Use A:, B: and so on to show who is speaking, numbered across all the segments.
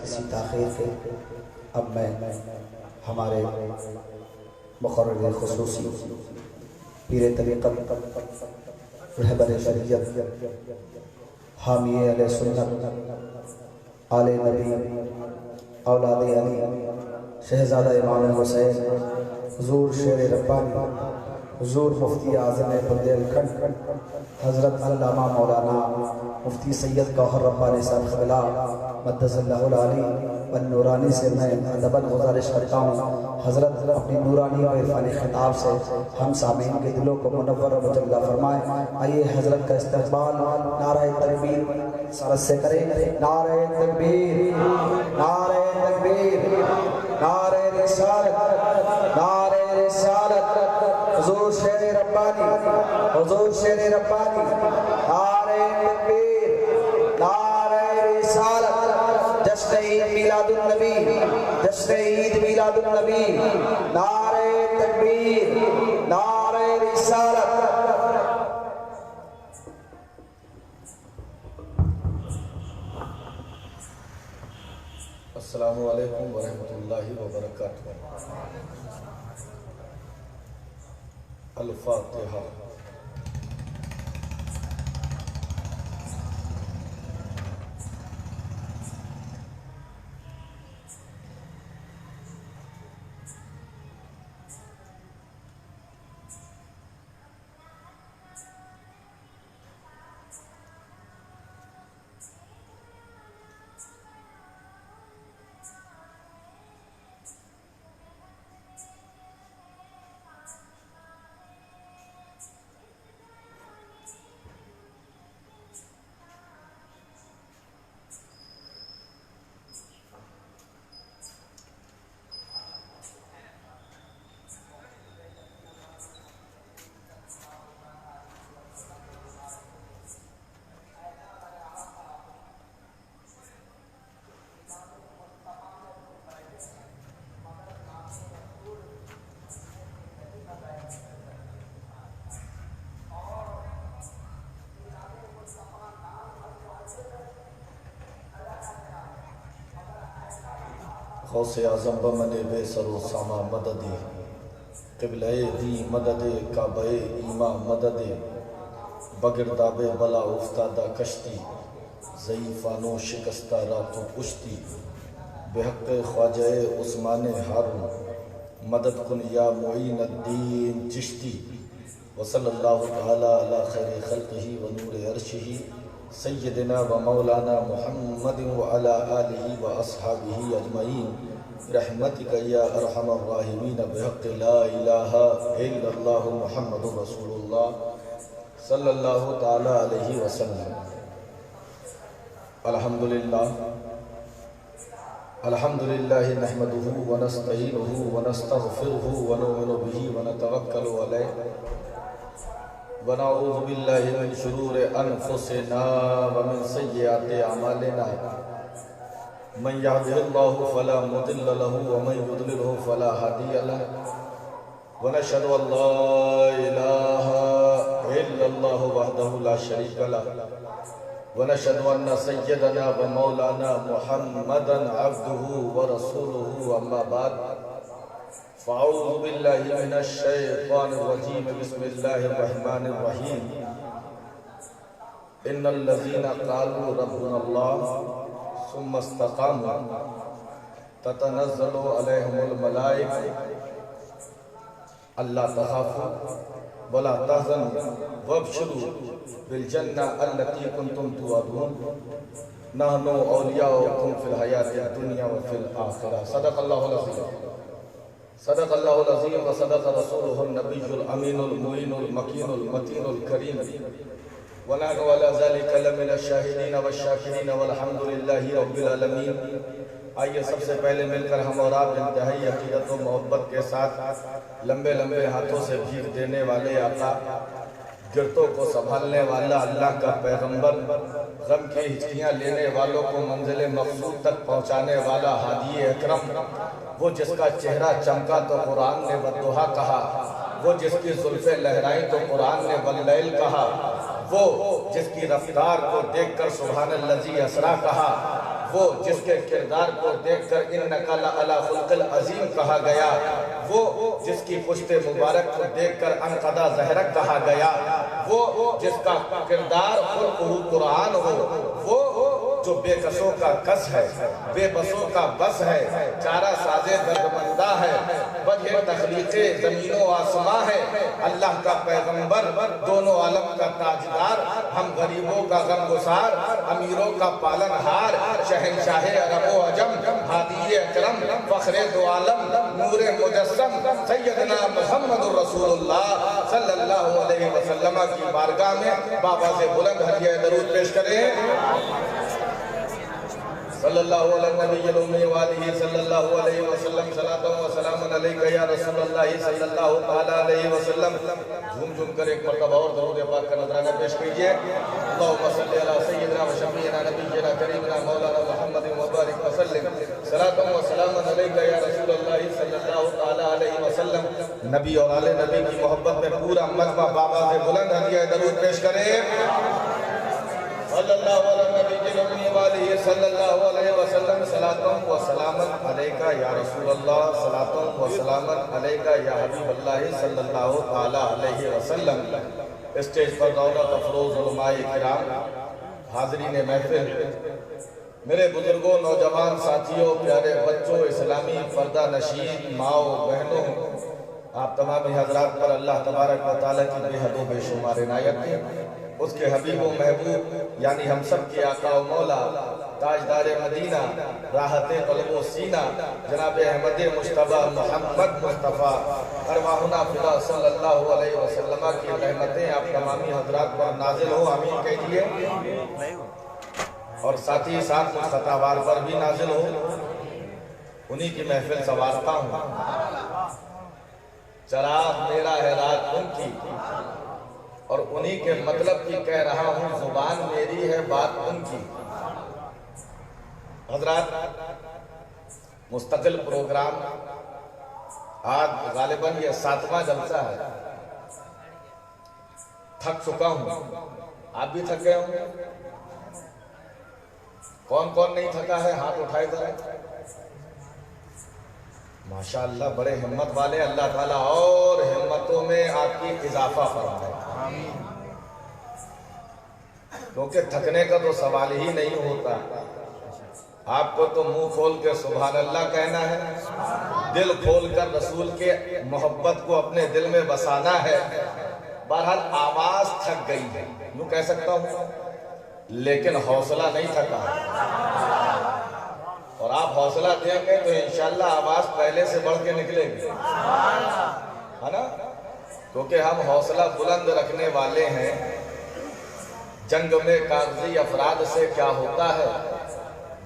A: کسی تاخیر کے اب میں ہمارے مقرر خصوصی پیر طریقت رہبر شریعت حامی اہل سنت آل نبی اولاد علی شہزادہ امام حسین حضور شیر ربانی حضور مفتی اعظم بندیل کھنڈ حضرت علامہ مولانا مفتی سید گوہر ربانی صاحب قبلہ مدس اللہ العالی والنورانی سے میں ادباً گزارش کرتا ہوں حضرت اپنی نورانی و عرفانی خطاب سے ہم سامعین کے دلوں کو منور و مجلہ فرمائیں. آئیے حضرت کا استقبال نعرہ تکبیر سرت سے کریں. نعرہ تکبیر، نعرہ تکبیر، نعرہ رسالت، نعرہ رسالت، حضور شیر ربانی، حضور شیر ربانی، نعرہ تکبیر، نعرہ رسالت، جشن عید میلاد النبی، جشن عید میلاد النبی، نعرہ تکبیر، نعرہ رسالت.
B: السلام علیکم ورحمۃ اللہ وبرکاتہ. الفاتحہ. غوث اعظم بمن بے سر و ساما مددی، قبلہ دی مدد کعبہ ایما مددی، بگرداب بلا افتادہ کشتی، ضعیفانو شکستہ راتوں کشتی، بحق خواجہ عثمان ہارون مدد کن یا معین الدین چشتی. وصلی اللہ تعالی علی خیر خلقہ و نور عرشہ سیدنا و مولانا محمد وعلی آلہ و اصحابہ اجمعین برحمتک یا ارحم الراحمین بحق لا الہ الا اللہ محمد رسول اللہ صلی اللہ تعالی علیہ وسلم. الحمدللہ الحمدللہ نحمدہ ونستعینہ ونستغفرہ ونؤمن بہ ونتوکل علیہ ونعوذ باللہ من شرور انفسنا ومن سیئات اعمالنا من یهده اللہ فلا مضل له ومن یضلله فلا هادی له ونشهد ان لا الہ الا اللہ وحدہ لا شریک له ونشهد ان سیدنا ومولانا محمدا عبده ورسوله اما بعد فاعوذ باللہ من الشیطان الرجیم بسم اللہ الرحمن الرحیم. ان الذین قالوا ربنا اللہ ثم استقاموا تتنزل علیہم الملائکہ الا تخافوا ولا تحزنوا وابشروا بالجنہ التي کنتم توعدون نحن اولیاؤکم فی الحیاۃ الدنیا وفی الآخرہ. صدق اللہ العظیم. صدق اللہ العظیم و صدق رسولہ النبی الامین المعین المکین المتین الکریم ونحن علی ذلک لمن الشاہدین والشاکرین والحمدللہ رب العالمین. آئیے سب سے پہلے مل کر ہم اور آپ انتہائی عقیدت و محبت کے ساتھ لمبے لمبے ہاتھوں سے بھیک دینے والے آقا، گرتوں کو سنبھالنے والا اللہ کا پیغمبر، غم کی ہچکیاں لینے والوں کو منزل مقصود تک پہنچانے والا ہادی اکرم، وہ جس کا چہرہ چمکا تو قرآن نے والضحیٰ کہا، وہ جس کی زلفیں لہرائیں تو قرآن نے واللیل کہا، وہ جس کی رفتار کو دیکھ کر سبحان الذی اسریٰ کہا، وہ جس کے کردار کو دیکھ کر انک لعلی خلق العظیم کہا گیا، وہ جس کی پشت مبارک کو دیکھ کر انقضا زہرک کہا گیا، وہ جس کا کردار خلقہ قرآن ہو، وہ جو بے کسوں کا کس ہے، بے بسوں کا بس ہے، چارہ ساز دردمندہ ہے، وجہ تخلیق زمین و آسماں ہے، اللہ کا پیغمبر، دونوں عالم کا تاجدار، ہم غریبوں کا غمگسار، امیروں کا پالن ہار، شہنشاہ عرب و عجم، ہادی اکرم، فخر دو عالم، نور مجسم، سیدنا محمد رسول اللہ صلی اللہ علیہ وسلم کی بارگاہ میں بابا سے بلند ہدیہ درود پیش کریں۔ صلی اللہ علیہ نبی الامی وآلہ صلی اللہ علیہ وسلم، صلاۃ و سلام علیکہ یا رسول اللہ صلی اللہ تعالی علیہ وسلم۔ جھوم جھوم کر ایک مرتبہ اور درود پاک کا نذرانہ پیش کیجئے۔ اللہم صلی علی سیدنا و شفیعنا نبینا کریمنا مولانا محمد مبارک وسلم، صلاۃ و سلام علیکہ یا رسول اللہ صلی اللہ تعالی علیہ وسلم۔ نبی اور آل نبی کی محبت میں پورا مجمع بابا سے بلند ہدیہ درود پیش کرے۔ صلی اللہ علیہ نبی الامی وآلہ صلی اللہ علیہ وسلم، صلاۃ و سلام علیکہ یا رسول اللہ، صلاۃ و سلام علیکہ یا حبیب اللہ صلی اللہ تعالی علیہ وسلم۔ اسٹیج پر دولت افروز علماء کرام، حاضرین محفل، میرے بزرگوں، نوجوان ساتھیوں، پیارے بچوں، اسلامی پردہ نشین ماؤں بہنوں، آپ تمام حضرات پر اللہ تبارک و تعالیٰ کی بے حد و بے شمار عنایت ہے۔ اس کے حبیب و محبوب یعنی ہم سب کے آقا و مولا، تاجدار مدینہ، راحت قلب و سینہ، جناب احمد مجتبیٰ محمد مصطفیٰ، ارواحنا فدا صلی اللہ علیہ وسلم کی رحمتیں آپ تمامی حضرات پر نازل ہو، آمین کہیے۔ اور ساتھ ہی ساتھ مجھ خطاوار پر بھی نازل ہو، انہی کی محفل سوارتا ہوں۔ چراغ میرا ہے رات ان کی، اور انہی کے مطلب کی کہہ رہا ہوں، زبان میری ہے بات ان کی۔ حضرات، مستقل پروگرام، آج غالباً یہ 7واں جلسہ ہے۔ تھک چکا ہوں، آپ بھی تھک گئے ہوں۔ کون کون نہیں تھکا ہے؟ ہاتھ اٹھائے ذرا۔ ماشاءاللہ، بڑے ہمت والے، اللہ تعالیٰ اور ہمتوں میں آپ کی اضافہ فرمائے، کیونکہ تھکنے کا تو سوال ہی نہیں ہوتا۔ آپ کو تو منہ کھول کے سبحان اللہ کہنا ہے، دل کھول کر رسول کے محبت کو اپنے دل میں بسانا ہے۔ بہرحال آواز تھک گئی ہے، یوں کہہ سکتا ہوں، لیکن حوصلہ نہیں تھکا۔ اور آپ حوصلہ دیں گے تو انشاءاللہ آواز پہلے سے بڑھ کے نکلے گی، ہے نا؟ کیونکہ ہم حوصلہ بلند رکھنے والے ہیں۔ جنگ میں کاغذی افراد سے کیا ہوتا ہے؟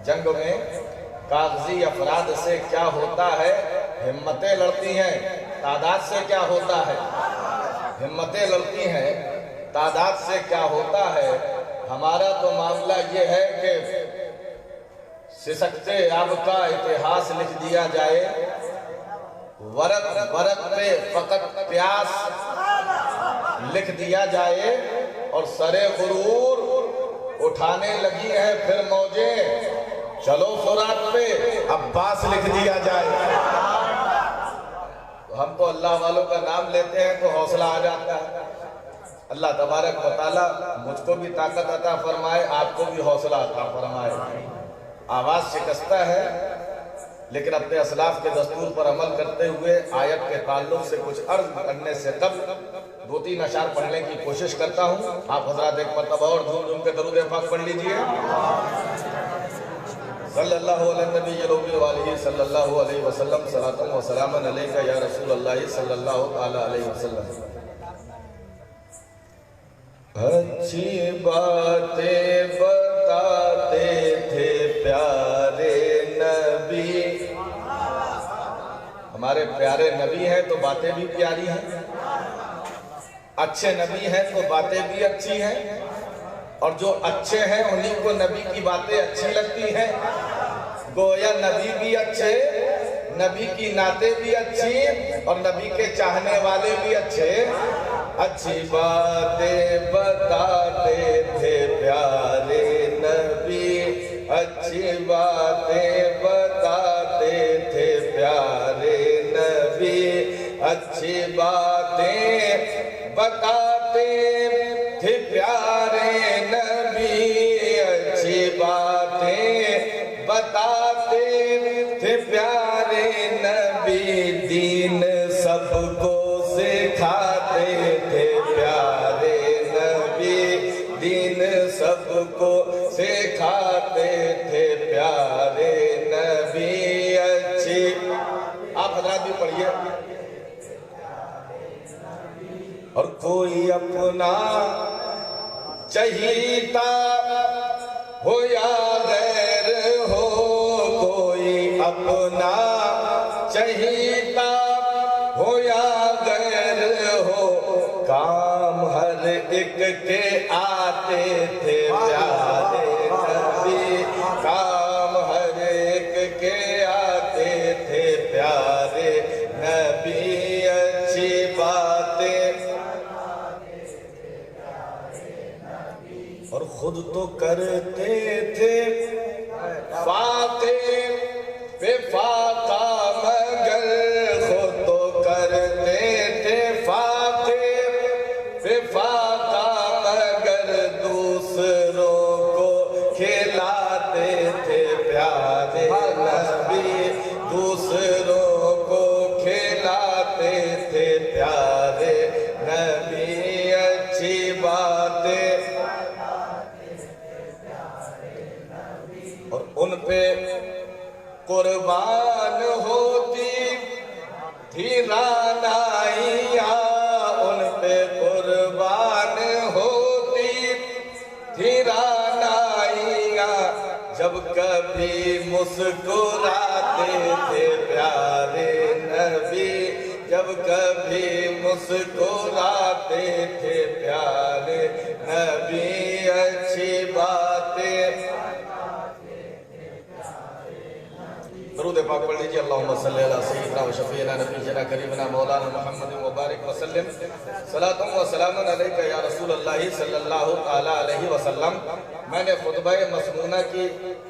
B: جنگ میں کاغذی افراد سے کیا ہوتا ہے؟ ہمتیں لڑتی ہیں، تعداد سے کیا ہوتا ہے؟ ہمتیں لڑتی ہیں، تعداد سے کیا ہوتا ہے؟ ہمارا تو معاملہ یہ ہے کہ سسکتے آب کا اتہاس لکھ دیا جائے، ورق پہ فقط پیاس لکھ دیا جائے، اور سر غرور اٹھانے لگی ہے پھر موجیں، چلو فرات پہ عباس لکھ دیا جائے۔ ہم تو اللہ والوں کا نام لیتے ہیں تو حوصلہ آ جاتا ہے۔ اللہ تبارک و تعالیٰ مجھ کو بھی طاقت عطا فرمائے، آپ کو بھی حوصلہ عطا فرمائے۔ آواز شکستہ ہے، لیکن اپنے اسلاف کے دستور پر عمل کرتے ہوئے آیت کے تعلق سے کچھ عرض کرنے سے قبل 2-3 اشعار پڑھنے کی کوشش کرتا ہوں۔ آپ حضرات ایک مرتبہ اور جھوم جھوم کے درود پاک پڑھ لیجئے۔ صلی اللہ علیہ نبی الامی وآلہ صلی اللہ علیہ وسلم، صلاۃ و سلام علیکہ یا رسول اللہ صلی اللہ تعالی علیہ وسلم۔ اچھی باتیں بتاتے تھے پیارے نبی، ہمارے پیارے نبی ہیں تو باتیں بھی پیاری ہیں، اچھے نبی ہیں تو باتیں بھی اچھی ہیں، اور جو اچھے ہیں انہی کو نبی کی باتیں اچھی لگتی ہیں۔ گویا نبی بھی اچھے، نبی کی نعتیں بھی اچھی، اور نبی کے چاہنے والے بھی اچھے۔ اچھی باتیں بتاتے تھے پیارے نبی، اچھی باتیں باتیں بتاتے تھے پیارے نبی، اچھی باتیں بتاتے تھے پیارے نبی، اچھی باتیں بتاتے تھے پیارے نبی، دین سب کو سکھاتے تھے پیارے نبی، دین سب کو سکھاتے تھے پیارے نبی، اچھی آپ حضرات بھی پڑھیے۔ اور کوئی اپنا چہیتا ہو یا غیر ہو، کوئی اپنا چہیتا ہو یا غیر ہو، کام ہر ایک کے آتے تھے پیارے نبی، کام ہر ایک کے آتے تھے پیارے نبی، اچھی باتیں اور خود تو کرتے تھے فاقے پہ فاقہ، مگر خود تو کرتے تھے فاقے پہ فاقہ، مگر دوسروں کو کھلاتے تھے پیارے نبی، دوسروں کو کھلاتے تھے پیارے نبی، اچھی باتیں اور ان پہ قربان ہوتی تھی رعنائیاں، ان پہ قربان ہوتی تھی رعنائیاں، جب کبھی مسکراتے تھے پیارے نبی، جب کبھی مسکراتے تھے پیارے نبی، اچھی باتیں درود پاک پڑھ لیجیے۔ اللہم صلی علی سیدنا و شفیعنا نبینا کریمنا مولانا محمد مبارک وسلم، صلاۃ و سلام علیک یا رسول اللہ صلی اللہ علیہ وسلم۔ میں نے خطبہ مسمونہ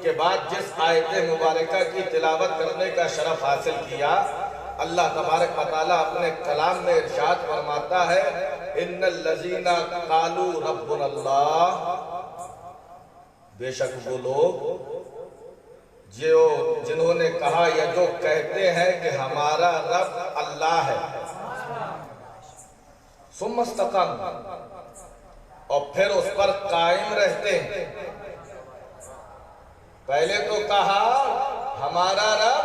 B: کے بعد جس آیت مبارکہ کی تلاوت کرنے کا شرف حاصل کیا، اللہ تبارک و تعالیٰ اپنے کلام میں ارشاد فرماتا ہے، ان الذین قالوا ربنا اللہ، بے شک وہ لوگ جنہوں نے کہا یا جو کہتے ہیں کہ ہمارا رب اللہ ہے، ثم استقاموا، اور پھر اس پر قائم رہتے ہیں۔ پہلے تو کہا ہمارا رب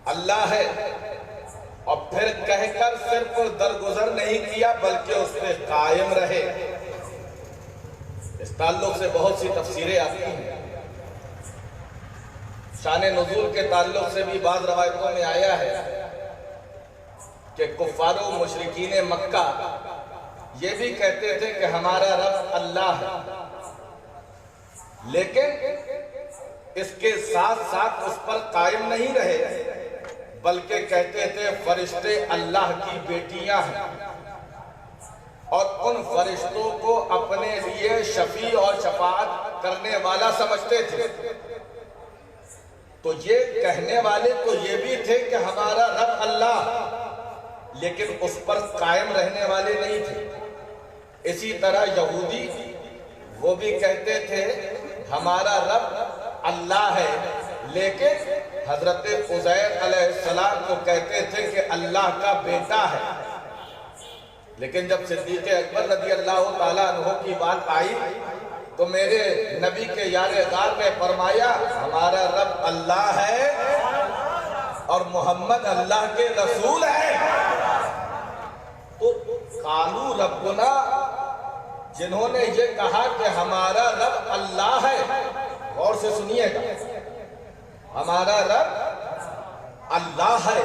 B: اللہ ہے، اور پھر کہہ کر صرف درگزر نہیں کیا بلکہ اس پہ قائم رہے۔ اس تعلق سے بہت سی تفسیریں آتی ہیں۔ شان نزول کے تعلق سے بھی بعض روایتوں میں آیا ہے کہ کفار و مشرکین مکہ یہ بھی کہتے تھے کہ ہمارا رب اللہ ہے، لیکن اس کے ساتھ ساتھ اس پر قائم نہیں رہے، بلکہ کہتے تھے فرشتے اللہ کی بیٹیاں ہیں، اور ان فرشتوں کو اپنے لیے شفیع اور شفاعت کرنے والا سمجھتے تھے۔ تو یہ کہنے والے تو یہ بھی تھے کہ ہمارا رب اللہ، لیکن اس پر قائم رہنے والے نہیں تھے۔ اسی طرح یہودی وہ بھی کہتے تھے ہمارا رب اللہ ہے، لیکن حضرت عزیر علیہ السلام کو کہتے تھے کہ اللہ کا بیٹا ہے۔ لیکن جب صدیق اکبر رضی اللہ تعالیٰ عنہ کی بات آئی تو میرے نبی کے یار غار میں فرمایا ہمارا رب اللہ ہے اور محمد اللہ کے رسول ہے۔ تو قالوا ربنا، جنہوں نے یہ کہا کہ ہمارا رب اللہ ہے، غور سے سنیے گا، ہمارا رب اللہ ہے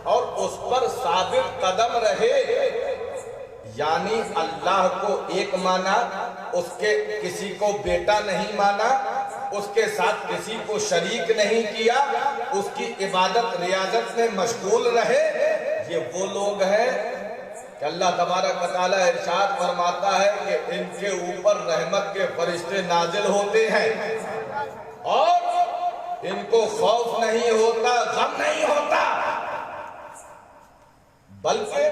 B: اور اس پر ثابت قدم رہے، یعنی اللہ کو ایک مانا، اس کے کسی کو بیٹا نہیں مانا، اس کے ساتھ کسی کو شریک نہیں کیا، اس کی عبادت ریاضت میں مشغول رہے، یہ وہ لوگ ہیں کہ اللہ تبارک و تعالیٰ ارشاد فرماتا ہے کہ ان کے اوپر رحمت کے فرشتے نازل ہوتے ہیں۔ اور ان کو خوف نہیں ہوتا، غم نہیں ہوتا، بلکہ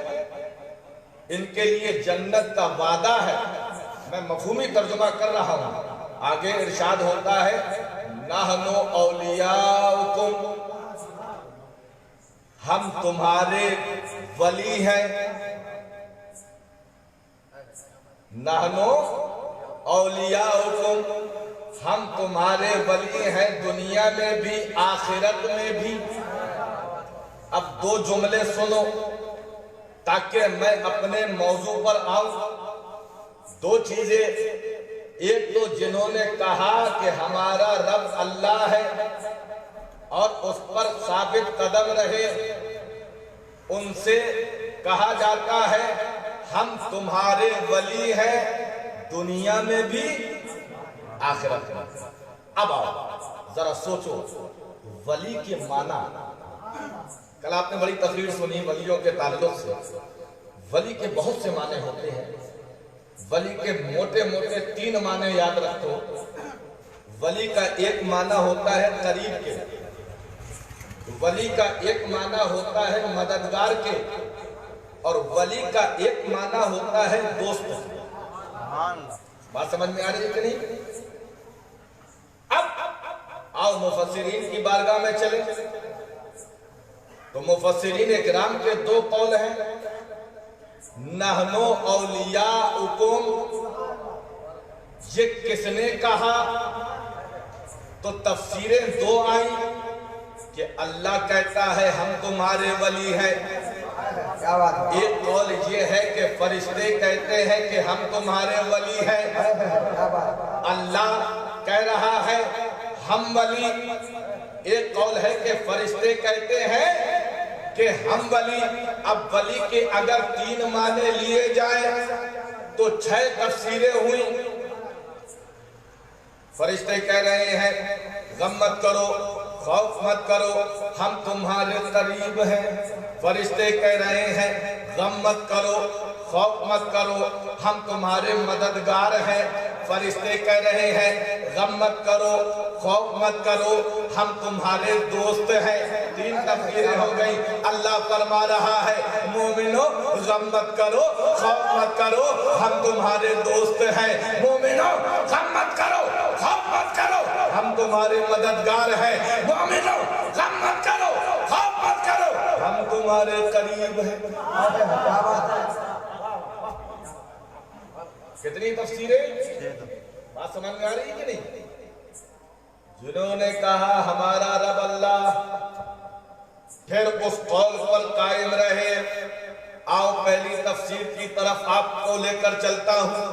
B: ان کے لیے جنت کا وعدہ ہے۔ میں مفہومی ترجمہ کر رہا ہوں۔ آگے ارشاد ہوتا ہے نحن اولیاؤکم، ہم تمہارے ولی ہیں۔ نحن اولیاؤکم، ہم تمہارے ولی ہیں، دنیا میں بھی آخرت میں بھی۔ اب دو جملے سنو تاکہ میں اپنے موضوع پر آؤں۔ دو چیزیں، ایک تو جنہوں نے کہا کہ ہمارا رب اللہ ہے اور اس پر ثابت قدم رہے، ان سے کہا جاتا ہے ہم تمہارے ولی ہیں، دنیا میں بھی آخرت میں۔ اب آؤ ذرا سوچو، ولی کے معنی، کل آپ نے بڑی تقریر سنی ولیوں کے تعلق سے۔ ولی کے بہت سے معنی ہوتے ہیں۔ ولی کے موٹے موٹے 3 معنی یاد رکھو۔ ولی کا ایک معنی ہوتا ہے قریب کے، ولی کا ایک معنی ہوتا ہے مددگار کے، اور ولی کا ایک معنی ہوتا ہے دوست۔ بات سمجھ میں آ رہی ہے کہ نہیں؟ اب آؤ مفسرین کی بارگاہ میں چلیں تو مفسرین اکرام کے 2 قول ہیں۔ نحن اولیاؤکم، یہ کس نے کہا؟ تو تفسیریں 2 آئیں کہ اللہ کہتا ہے ہم تمہارے ولی ہیں۔ ایک قول یہ ہے کہ فرشتے کہتے ہیں کہ ہم تمہارے ولی ہیں۔ اللہ کہہ رہا ہے ہم ولی۔ ایک قول ہے کہ فرشتے کہتے ہیں کہ ہم ولی۔ اب ولی کے اگر 3 معنی لیے جائیں تو 6 تفسیریں ہوئیں۔ فرشتے کہہ رہے ہیں غم مت کرو، خوف مت کرو، ہم تمہارے قریب ہیں۔ فرشتے کہہ رہے ہیں غم مت کرو، خوف مت کرو، ہم تمہارے مددگار ہیں۔ فرشتے کہہ رہے ہیں غم مت کرو، خوف مت کرو، ہم تمہارے دوست ہیں۔ 3 تفسیریں ہو گئی۔ اللہ فرما رہا ہے مومنو غم مت کرو، خوف مت کرو، ہم تمہارے دوست ہیں۔ مومنو غم مت کرو، خوف مت کرو، ہم تمہارے مددگار ہیں۔ مومنو غم مت کرو، خوف مت کرو، ہم تمہارے قریب ہیں۔ کتنی تفسیریں؟ بات سمجھ میں آ رہی ہے کہ نہیں؟ جنہوں نے کہا ہمارا رب اللہ، پھر اس قول پر قائم رہے۔ آؤ پہلی تفسیر کی طرف آپ کو لے کر چلتا ہوں۔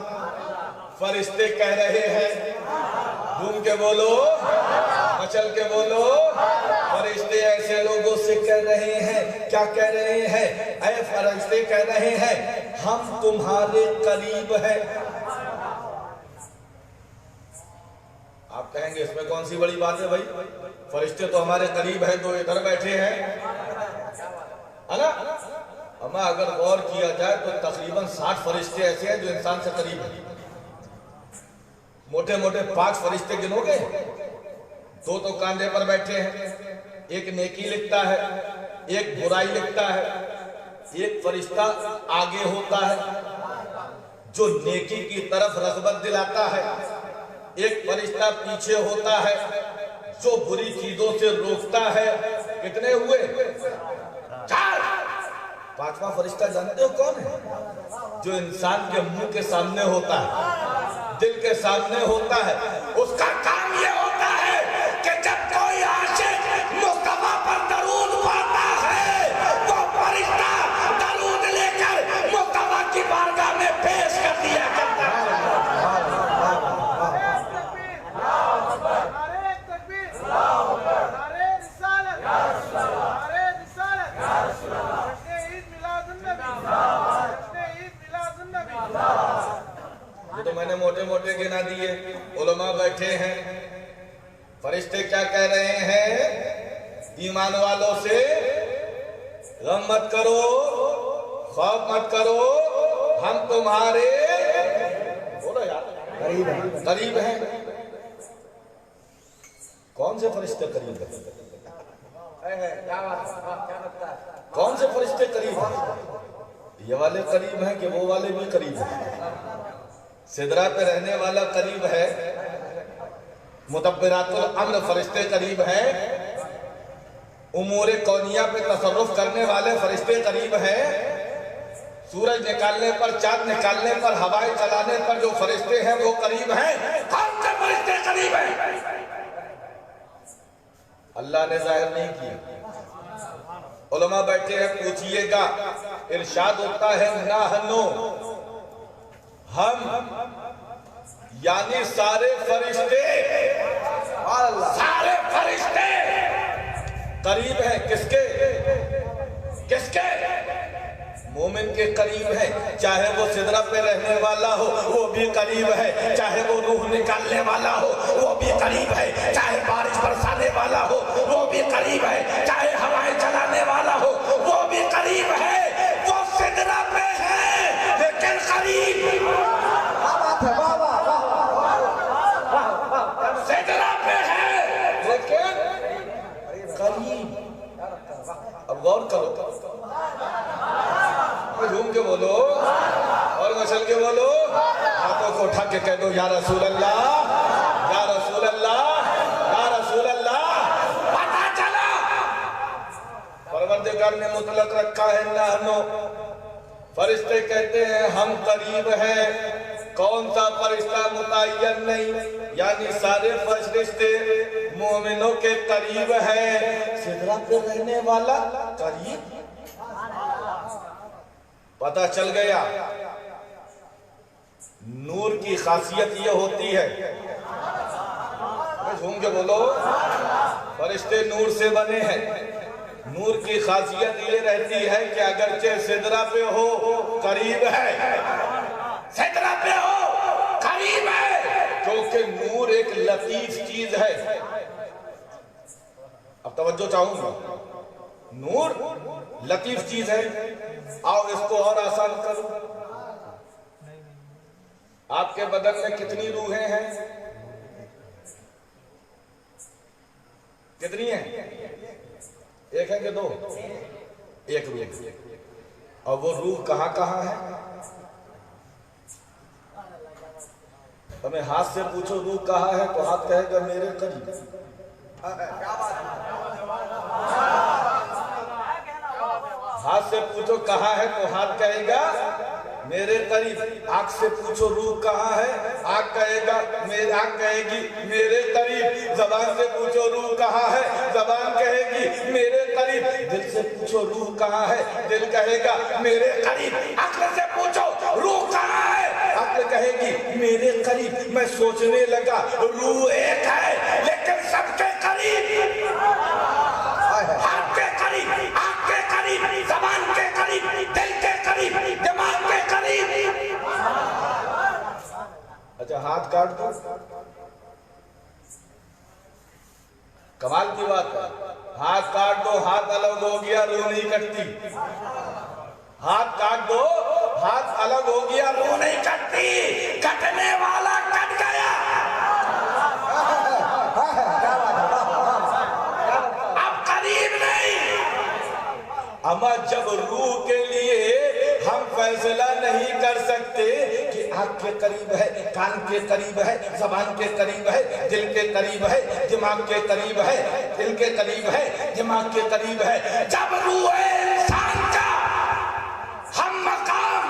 B: فرشتے کہہ رہے ہیں، جھوم کے بولو، مچل کے بولو، فرشتے ایسے لوگوں سے کہہ رہے ہیں، کیا کہہ رہے ہیں؟ اے فرشتے کہہ رہے ہیں ہم تمہارے قریب ہیں۔ آپ کہیں گے اس میں کون سی بڑی بات ہے بھائی؟ فرشتے تو ہمارے قریب ہیں، تو ادھر بیٹھے ہیں، ہے نا؟ اما اگر غور کیا جائے تو تقریباً 60 فرشتے ایسے ہیں جو انسان سے قریب ہیں۔ موٹے موٹے 5 فرشتے گنو گے، 2 تو کاندھے پر بیٹھے ہیں، ایک نیکی لکھتا ہے، ایک برائی لکھتا ہے، ایک فرشتہ آگے ہوتا ہے جو نیکی کی طرف رغبت دلاتا ہے، ایک فرشتہ پیچھے ہوتا ہے جو بری چیزوں سے روکتا ہے۔ کتنے ہوئے؟ 4۔ 5واں فرشتہ جانتے ہو کون ہے؟ جو انسان کے منہ کے سامنے ہوتا ہے، دل کے سامنے ہوتا ہے۔ اس کا کام یہ ہوتا ہے کہ جب کوئی عاشق مصطفیٰ پر درود پڑھتا ہے، وہ فرشتہ درود لے کر مصطفیٰ کی بارگاہ میں پیش کر دیا کرتا ہے۔ یہ تو میں نے موٹے موٹے گنا دیے، علماء بیٹھے ہیں۔ فرشتے کیا کہہ رہے ہیں؟ ایمان والوں سے غم مت کرو، خوف مت کرو، ہم تمہارے قریب ہیں۔ کون سے فرشتے قریب ہیں؟ کون سے فرشتے قریب ہیں؟ یہ والے قریب ہیں کہ وہ والے بھی قریب ہیں؟ سدرہ پہ رہنے والا قریب ہے، مدبرات الامر فرشتے قریب ہیں، امور کونیہ پہ تصرف کرنے والے فرشتے قریب ہیں، سورج نکالنے پر، چاند نکالنے پر، ہوائیں چلانے پر جو فرشتے ہیں وہ قریب ہیں۔ کون سے فرشتے قریب ہیں؟ اللہ نے ظاہر نہیں کیا۔ علماء بیٹھے ہیں، پوچھئے گا، ارشاد ہوتا ہے نحنو، ہم یعنی سارے فرشتے قریب ہیں۔ کس کے؟ کس کے؟ مومن کے قریب ہے، چاہے وہ سدرہ پہ رہنے والا ہو وہ بھی قریب ہے، چاہے وہ روح نکالنے والا ہو وہ بھی قریب ہے، چاہے بارش برسانے والا ہو وہ بھی قریب ہے، چاہے ہوائیں چلانے والا ہو وہ بھی قریب ہے۔ وہ سدرہ پہ ہے لیکن قریب، سدرہ پہ ہے لیکن قریب۔ اب غور کرو، جھوم کے بولو اور مچل کے بولو، ہاتھوں کو اٹھا کے کہہ دو یا رسول اللہ، یا رسول اللہ، یا رسول اللہ۔ پتہ چلا پروردگار نے مطلق رکھا ہے نحنو، فرشتے کہتے ہیں ہم قریب ہیں۔ کون سا فرشتہ متعین نہیں، یعنی سارے فرشتے مومنوں کے قریب ہیں۔ سدرہ پہ رہنے والا قریب، پتہ چل گیا۔ نور کی خاصیت یہ ہوتی ہے، جھوم کے بولو، فرشتے نور سے بنے ہیں۔ نور کی خاصیت یہ رہتی ہے کہ اگرچہ سدرہ پہ ہو قریب ہے، سدرہ پہ ہو قریب ہے، کیونکہ نور ایک لطیف چیز ہے۔ اب توجہ چاہوں گا، نور لطیف چیز ہے۔ آؤ اس کو اور آسان کرو، آپ کے بدن میں کتنی روحیں ہیں؟ کتنی ہیں؟ ایک ہے کہ دو؟ ایک روح۔ اور وہ روح کہاں کہاں ہے؟ ہمیں ہاتھ سے پوچھو روح کہاں ہے تو ہاتھ کہے گا میرے قریب۔ ہاتھ سے پوچھو کہاں ہے تو ہاتھ کہے گا میرے قریب۔ آنکھ سے پوچھو روح کہاں ہے، آنکھ کہے گا، آنکھ کہے گی میرے قریب۔ زبان سے پوچھو روح کہاں ہے، زبان کہے گی میرے قریب۔ دل سے پوچھو روح کہاں ہے، دل کہے گا میرے قریب۔ عقل سے پوچھو روح کہاں ہے، عقل کہے گی میرے قریب۔ میں سوچنے لگا روح ایک ہے لیکن سب کے قریب، ہاتھ کے قریب، آنکھ کے قریب، زبان کے قریب، دل کے قریب، دماغ کے قریب۔ اچھا ہاتھ کاٹ دو، کمال کی بات ہے، ہاتھ کاٹ دو، ہاتھ الگ ہو گیا، روح نہیں کٹتی۔ ہاتھ کاٹ دو، ہاتھ الگ ہو گیا، روح نہیں کٹتی، کٹنے والا کٹ گیا۔ اب قریب نہیں۔ اما جب روح کے لیے ہم فیصلہ نہیں کر سکتے کہ آنکھ کے قریب ہے، کان کے قریب ہے، زبان کے قریب ہے، دل کے قریب ہے، دماغ کے قریب ہے، دل کے قریب ہے، دماغ کے قریب ہے، جب روح انسان کا ہم مقام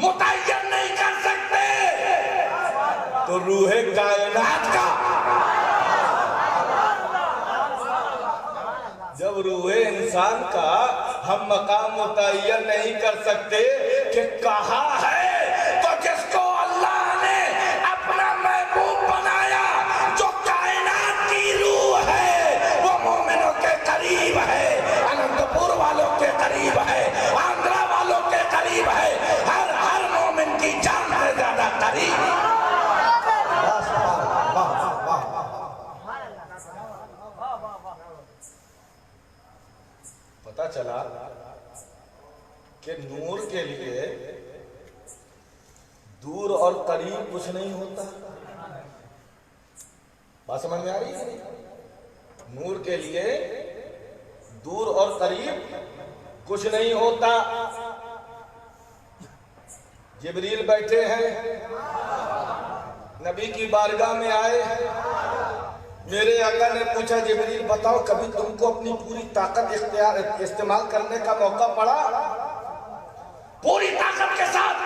B: متعین نہیں کر سکتے تو روح کائنات کا، جب روح انسان کا ہم مقام متعین نہیں کر سکتے کہ کہاں ہے، تو جس کو اللہ نے اپنا محبوب بنایا جو کائنات کی روح ہے وہ مومنوں کے قریب ہے، اننت پور والوں کے قریب ہے، آندھرا والوں کے قریب ہے، ہر مومن کی جان سے زیادہ قریب۔ پتا چلا کہ نور کے لیے دور اور قریب کچھ نہیں ہوتا، بات سمجھ میں آ رہی ہے؟ نور کے لیے دور اور قریب کچھ نہیں ہوتا. جبریل بیٹھے ہیں, نبی کی بارگاہ میں آئے. میرے آقا نے پوچھا جبریل بتاؤ کبھی تم کو اپنی پوری طاقت استعمال کرنے کا موقع پڑا؟ پوری طاقت کے ساتھ.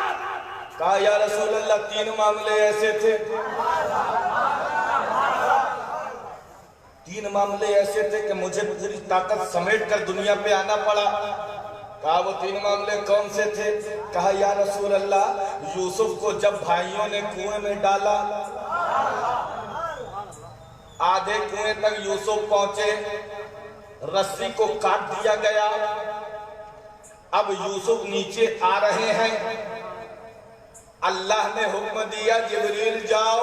B: کہا یا رسول اللہ 3 معاملے ایسے تھے, 3 معاملے ایسے تھے کہ مجھے پوری طاقت سمیٹ کر دنیا پہ آنا پڑا. کہا وہ 3 معاملے کون سے تھے؟ کہا یا رسول اللہ یوسف کو جب بھائیوں نے کنویں میں ڈالا, آدھے کنویں تک یوسف پہنچے, رسی کو کاٹ دیا گیا, اب یوسف نیچے آ رہے ہیں, اللہ نے حکم دیا جبریل جاؤ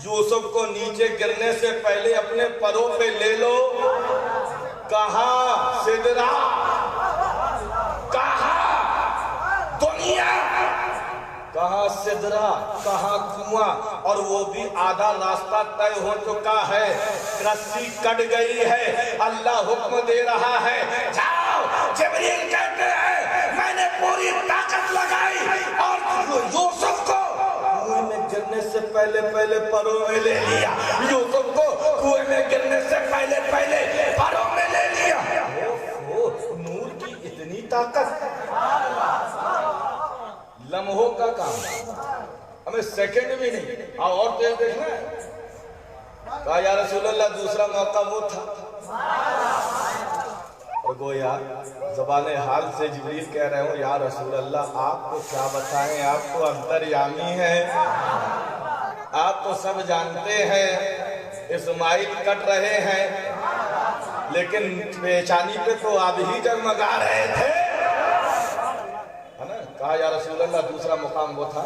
B: یوسف کو نیچے گرنے سے پہلے اپنے پروں پہ لے لو. کہاں سدرا, کہاں دنیا, کہاں سدرا, کہاں کنواں, اور وہ بھی آدھا راستہ طے ہو چکا ہے, رسی کٹ گئی ہے, اللہ حکم دے رہا ہے جاؤ. جبریل کہتے ہیں میں نے پوری طاقت لگائی اور یوسف کو کنویں میں گرنے سے پہلے پروں میں لے لیا, یوسف کو کنویں میں گرنے سے پہلے پروں میں لے لیا. نور کی اتنی طاقت, لمحوں کا کام, ہمیں سیکنڈ بھی نہیں. اور تیز دیکھنا ہے. کہا یا رسول اللہ دوسرا موقع وہ تھا, اور گویا زبان حال سے جبریل کہہ رہے ہوں یا رسول اللہ آپ کو کیا بتائیں, آپ کو انتریامی ہیں, آپ تو سب جانتے ہیں. اسماعیل کٹ رہے ہیں لیکن پیشانی پہ تو آپ ہی جگمگا رہے تھے, ہے نا. کہا یا رسول اللہ دوسرا مقام وہ تھا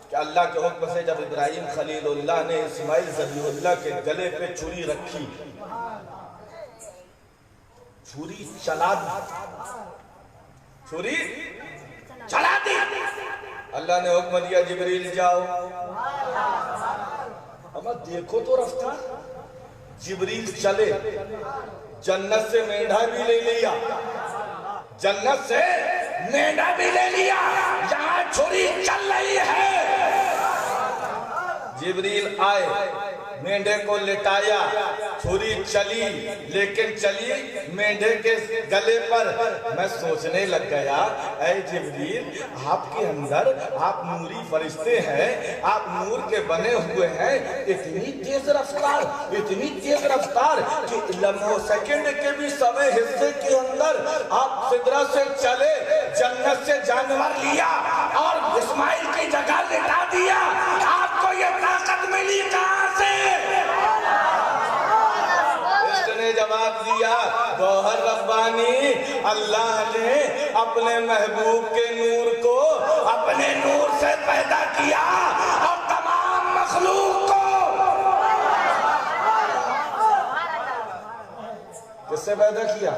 B: کہ اللہ کے حکم سے جب ابراہیم خلیل اللہ نے اسماعیل ذبیح اللہ کے گلے پہ چھری رکھی, چھری چلا دی, اللہ نے حکم دیا جبریل جاؤ. اما دیکھو تو رفتہ, جبریل چلے, جنت سے مینڈھا بھی لے لیا, جنت سے مینڈھا بھی لے لیا, یہاں چھری چل رہی ہے. جبریل آئے, مینڈے کو لٹایا, چھری چلی لیکن چلی مینڈے کے گلے پر. میں سوچنے لگ گیا اے جبریل آپ کے اندر آپ نوری فرشتے ہیں, آپ نور کے بنے ہوئے ہیں, اتنی تیز رفتار کہ لمحوں سیکنڈ کے بھی سوے حصے کے اندر آپ سدرا سے چلے, جنت سے جانور لیا اور اسماعیل کی جگہ لٹا دیا. آپ کو یہ طاقت ملی کہاں سے؟ اس نے جواب دیا گوہر ربانی, اللہ نے اپنے محبوب کے نور کو اپنے نور سے پیدا کیا اور تمام مخلوق کو کس سے پیدا کیا؟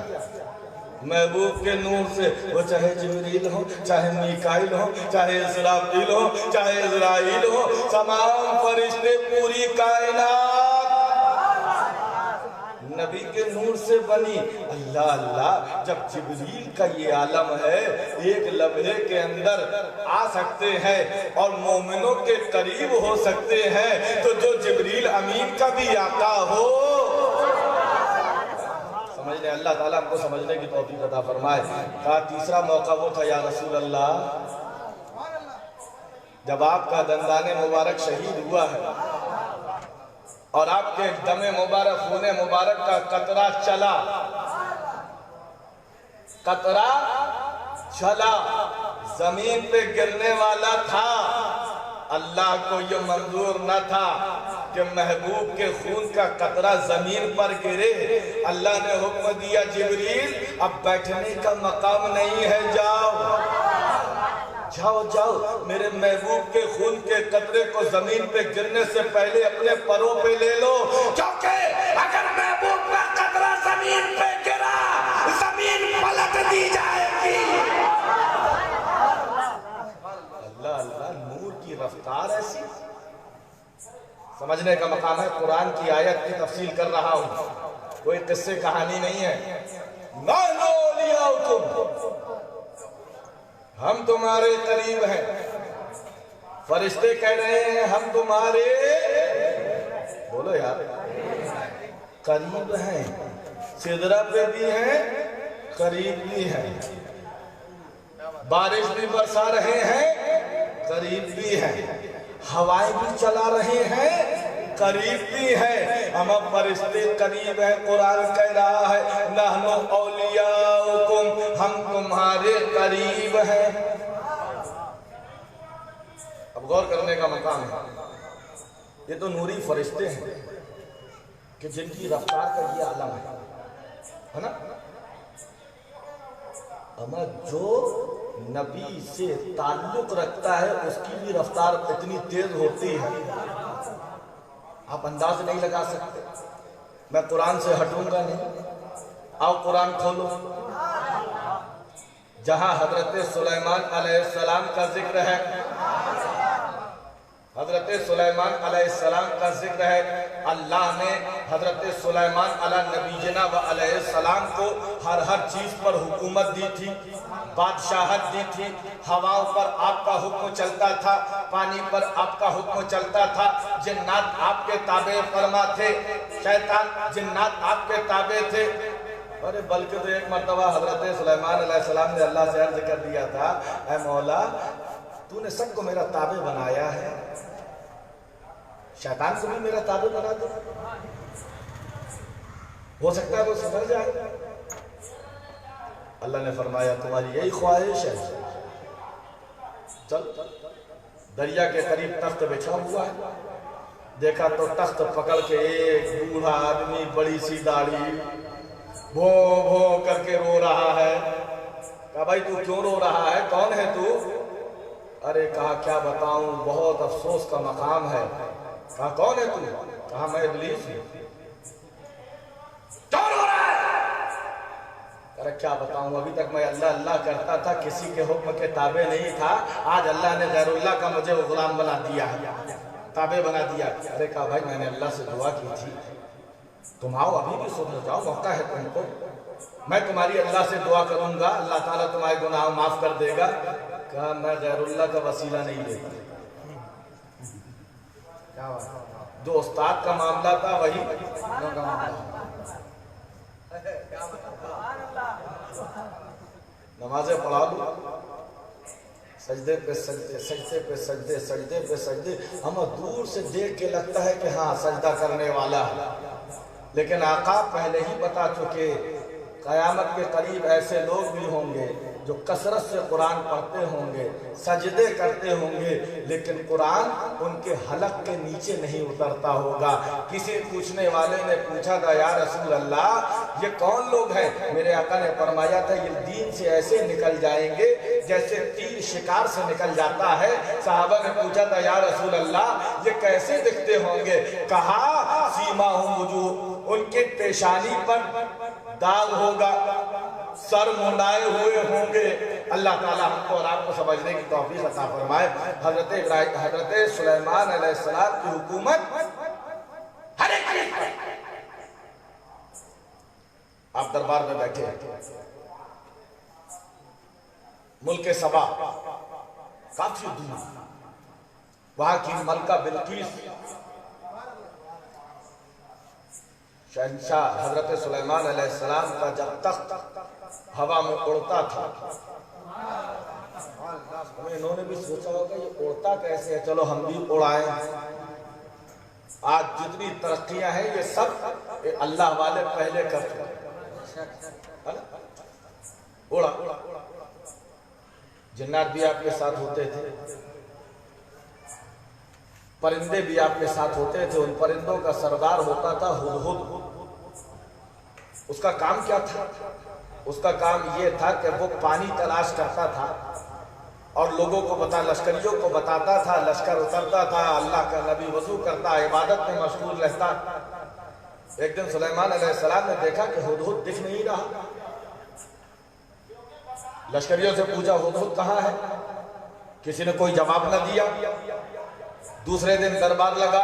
B: محبوب کے نور سے. وہ چاہے جبریل ہو, چاہے میکائیل ہو, چاہے اسرافیل ہو, چاہے اسرائیل ہو, تمام فرشتے پوری کائنات نبی کے نور سے بنی. اللہ اللہ, جب جبریل کا یہ عالم ہے ایک لمحے کے اندر آ سکتے ہیں اور مومنوں کے قریب ہو سکتے ہیں, تو جو جبریل امین کا بھی آقا ہو. سمجھ لیں, اللہ تعالیٰ ہم کو سمجھنے کی توفیق عطا فرمائے. کہا تیسرا موقع وہ تھا یا رسول اللہ جب آپ کا دندان مبارک شہید ہوا ہے اور آپ کے دم مبارک خون مبارک کا قطرہ چلا, زمین پہ گرنے والا تھا. اللہ کو یہ منظور نہ تھا کہ محبوب کے خون کا قطرہ زمین پر گرے. اللہ نے حکم دیا جبریل اب بیٹھنے کا مقام نہیں ہے, جاؤ میرے محبوب کے خون کے قطرے کو زمین پہ گرنے سے پہلے اپنے پروں پہ لے لو, کیونکہ اگر محبوب کا قطرہ زمین پہ گرا زمین پلٹ دی جائے گی. اللہ اللہ, نور کی رفتار ایسی, سمجھنے کا مقام ہے. قرآن کی آیت کی تفصیل کر رہا ہوں, کوئی قصے کہانی نہیں ہے. نحن اولیاؤکم, ہم تمہارے قریب ہیں. فرشتے کہہ رہے ہیں ہم تمہارے, بولو یار, قریب ہیں. سدرہ پہ بھی ہیں, قریب بھی ہیں. بارش بھی برسا رہے ہیں, قریب بھی ہیں. ہوائیں بھی چلا رہے ہیں, قریب بھی ہیں. ہم فرشتے قریب ہیں. قرآن کہہ رہا ہے نحن اولیاؤکم, ہم تمہارے قریب ہیں. اب غور کرنے کا مقام ہے, یہ تو نوری فرشتے ہیں کہ جن کی رفتار کا یہ عالم ہے نا. اما جو نبی سے تعلق رکھتا ہے اس کی بھی رفتار اتنی تیز ہوتی ہے, آپ انداز نہیں لگا سکتے. میں قرآن سے ہٹوں گا نہیں. آؤ قرآن کھولو, جہاں حضرت سلیمان علیہ السلام کا ذکر ہے, حضرت سلیمان علیہ السلام کا ذکر ہے. اللہ نے حضرت سلیمان علیہ نبینا و علیہ السلام کو ہر چیز پر حکومت دی تھی, بادشاہت دی تھی. ہواؤں پر آپ کا حکم چلتا تھا, پانی پر آپ کا حکم چلتا تھا. جنات آپ کے تابع فرما تھے, شیطان جنات آپ کے تابع تھے. ارے بلکہ تو ایک مرتبہ حضرت سلیمان علیہ السلام نے اللہ سے عرض کر دیا تھا, اے مولا تو نے سب کو میرا تابع بنایا ہے, شیطان کو بھی میرا تابع بنا دو, ہو سکتا ہے وہ سدھر جائے. اللہ نے فرمایا تمہاری یہی خواہش ہے, چل. دریا کے قریب تخت بچھا ہوا ہے, دیکھا تو تخت پکڑ کے ایک بوڑھا آدمی بڑی سی داڑھی بھو بھو کر کے رو رہا ہے. کہا بھائی تو کیوں رو رہا ہے, کون ہے تو؟ ارے کہا کیا بتاؤں, بہت افسوس کا مقام ہے. کہا کون ہے تو؟ کہا میں ابلیس ہوں. کیوں رو رہا ہے؟ ارے کیا بتاؤں, ابھی تک میں اللہ اللہ کرتا تھا, کسی کے حکم کے تابع نہیں تھا. آج اللہ نے غیر اللہ کا مجھے غلام بنا دیا ہے, تابع بنا دیا. ارے کہا بھائی میں نے اللہ سے دعا کی تھی, تم آؤ ابھی بھی سدھر جاؤ, موقع ہے تم کو. میں تمہاری اللہ سے دعا کروں گا, اللہ تعالیٰ تمہارے گناہ معاف کر دے گا. کہا میں غیر اللہ کا وسیلہ نہیں لیتا. جو استاد کا معاملہ تھا وہی نمازیں پڑھا لوں, سجدے پہ سجدے, سجدے پہ سجدے, سجدے پہ سجدے. ہمیں دور سے دیکھ کے لگتا ہے کہ ہاں سجدہ کرنے والا ہے, لیکن آقا پہلے ہی بتا چکے قیامت کے قریب ایسے لوگ بھی ہوں گے جو کثرت سے قرآن پڑھتے ہوں گے, سجدے کرتے ہوں گے, لیکن قرآن ان کے حلق کے نیچے نہیں اترتا ہوگا. کسی پوچھنے والے نے پوچھا تھا یا رسول اللہ یہ کون لوگ ہیں؟ میرے آقا نے فرمایا تھا یہ دین سے ایسے نکل جائیں گے جیسے تیر شکار سے نکل جاتا ہے. صحابہ نے پوچھا تھا یا رسول اللہ یہ کیسے دکھتے ہوں گے؟ کہا سیماہم وجوہ, ان کے پیشانی پر داغ ہوگا, سر منڈائے ہوئے ہوں گے. اللہ تعالیٰ ہم کو اور آپ کو سمجھنے کی توفیق عطا فرمائے. حضرت سلیمان علیہ السلام کی حکومت ہر ایک چیز پر. آپ دربار میں بیٹھے ملک سبا کافی دور, وہاں کی ملکہ بلقیس شہنشاہ حضرت سلیمان علیہ السلام کا جب تخت ہوا میں اڑتا تھا, انہوں نے بھی سوچا ہوگا یہ اڑتا کیسے ہے, چلو ہم بھی اڑائیں. آج جتنی ترقیاں ہیں یہ سب اللہ والے پہلے کر چکے. اڑا, جنات بھی آپ کے ساتھ ہوتے تھے, پرندے بھی آپ کے ساتھ ہوتے تھے. ان پرندوں کا سردار ہوتا تھا ہدہد. اس کا کام کیا تھا؟ اس کا کام یہ تھا کہ وہ پانی تلاش کرتا تھا اور لوگوں کو لشکریوں کو بتاتا تھا. لشکر اترتا تھا, اللہ کا نبی وضو کرتا, عبادت میں مشغول رہتا. ایک دن سلیمان علیہ السلام نے دیکھا کہ ہدہد دکھ نہیں رہا. لشکریوں سے پوچھا ہدہد کہاں ہے؟ کسی نے کوئی جواب نہ دیا. دوسرے دن دربار لگا,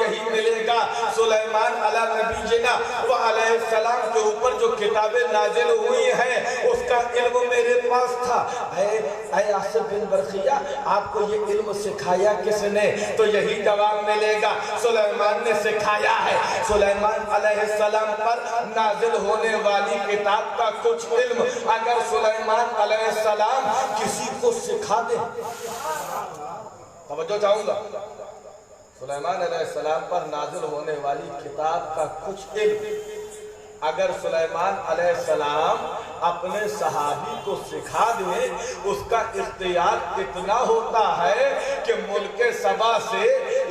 B: یہی ملے گا، سلیمان علیہ نبی جنا و علیہ السلام کے اوپر جو کتابیں نازل ہوئی ہیں اس کا علم میرے پاس تھا۔ اے آصف بن برقیہ، آپ کو یہ علم سکھایا کس نے؟ تو یہی جواب ملے گا، سلیمان نے سکھایا ہے۔ سلیمان علیہ السلام پر نازل ہونے والی کتاب کا کچھ علم اگر سلیمان علیہ السلام کسی کو سکھا دے، توجہ چاہوں گا، سلیمان علیہ السلام پر نازل ہونے والی کتاب کا کچھ علم اگر سلیمان علیہ السلام اپنے صحابی کو سکھا دیں، اس کا اختیار اتنا ہوتا ہے کہ ملک سبا سے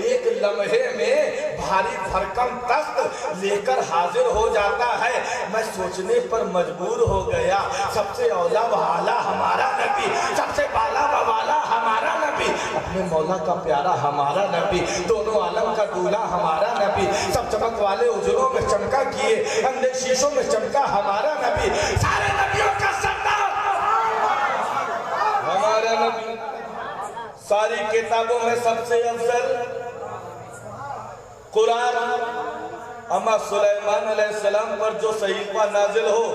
B: ایک لمحے میں بھاری بھرکم تخت لے کر حاضر ہو جاتا ہے۔ میں سوچنے پر مجبور ہو گیا، سب سے اولا و اعلیٰ ہمارا نبی، سب سے بالا و والا ہمارا نبی، اپنے مولا کا پیارا ہمارا نبی، دونوں عالم کا دولہ ہمارا نبی، سب چمک والے اجروں میں چمکا کیے اندھے شیشوں میں چمکا ہمارا نبی، سارے نبیوں کا سردار ہمارا نبی، ساری کتابوں میں سب سے افضل قرآن۔ اما سلیمان علیہ السلام پر جو صحیفہ نازل ہو،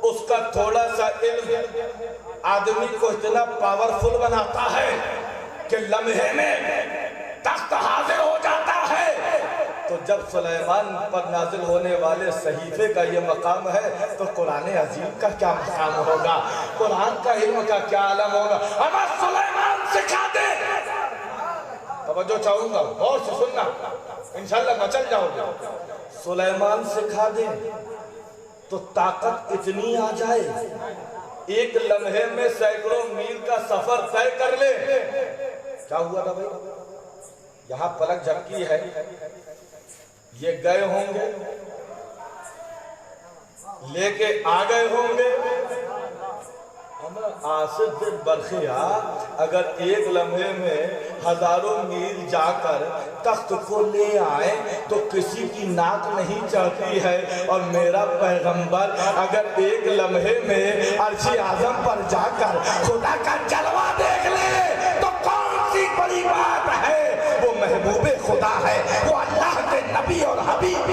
B: اس کا تھوڑا سا علم آدمی کو اتنا پاورفل بناتا ہے کہ لمحے میں تخت حاضر ہو جاتا ہے۔ تو جب سلیمان پر نازل ہونے والے صحیفے کا یہ مقام ہے تو قرآن عظیم کا کیا مقام ہوگا، قرآن کا علم کا کیا عالم ہوگا۔ اما سلیمان سکھا دے، توجہ چاہوں گا، غور سے سننا، انشاءاللہ مچل جاؤ گے، سلیمان سکھا دے تو طاقت اتنی آ جائے ایک لمحے میں سینکڑوں میل کا سفر طے کر لے۔ کیا ہوا تھا بھائی؟ یہاں پلک جھپکی ہے، یہ گئے ہوں گے، لے کے آ گئے ہوں گے۔ آصف بن برقیہ اگر ایک لمحے میں ہزاروں میل جا کر تخت کو لے آئے تو کسی کی ناک نہیں چڑھتی ہے، اور میرا پیغمبر اگر ایک لمحے میں عرش اعظم پر جا کر خدا کا جلوہ دیکھ لے تو کون سی بڑی بات ہے؟ وہ محبوب خدا ہے، وہ اللہ کے نبی اور حبیب۔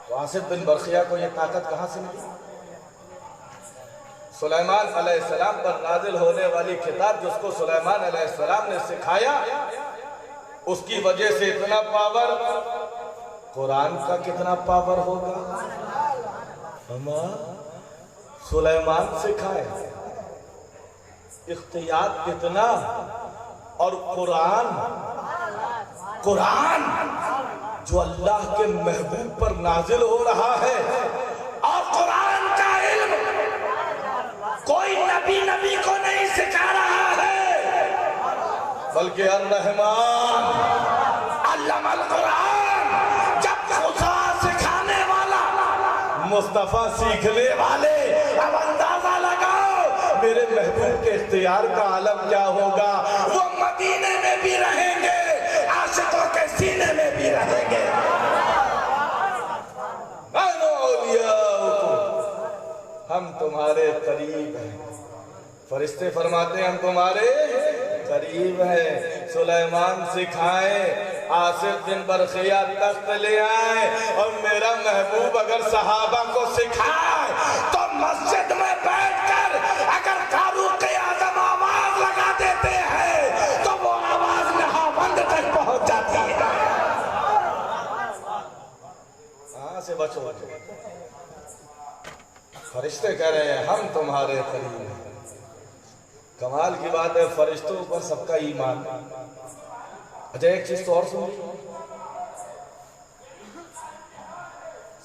B: تو آصف بن برقیہ کو یہ طاقت کہاں سے ملی؟ سلیمان علیہ السلام پر نازل ہونے والی کتاب جس کو سلیمان علیہ السلام نے سکھایا، اس کی وجہ سے اتنا پاور۔ قرآن کا کتنا پاور ہوگا؟ سلیمان سکھائے، اختیار کتنا، اور قرآن جو اللہ کے محبوب پر نازل ہو رہا ہے، اور قرآن کا علم کوئی نبی کو نہیں سکھا رہا ہے، بلکہ الرحمن علم القرآن۔ جب خدا سکھانے والا، مصطفیٰ سیکھنے والے، اب اندازہ لگاؤ میرے محبوب کے اختیار کا عالم کیا ہوگا۔ وہ مدینے میں بھی رہیں گے، عاشقوں کے سینے میں بھی رہیں گے۔ ہم تمہارے قریب ہیں، فرشتے فرماتے ہیں ہم تمہارے قریب ہیں۔ سلیمان سکھائیں، آصف بن برقیہ تخت لے آئے، اور میرا محبوب اگر صحابہ کو سکھائے تو مسجد میں بیٹھ کر اگر فاروق اعظم آواز لگا دیتے ہیں تو وہ آواز نہاوند تک پہنچ جاتی ہے۔ کہاں سے بچو؟ فرشتے کہہ رہے ہیں ہم تمہارے قریب ہیں۔ کمال کی بات ہے، فرشتوں پر سب کا ایمان۔ اچھا ایک چیز تو اور سنیے،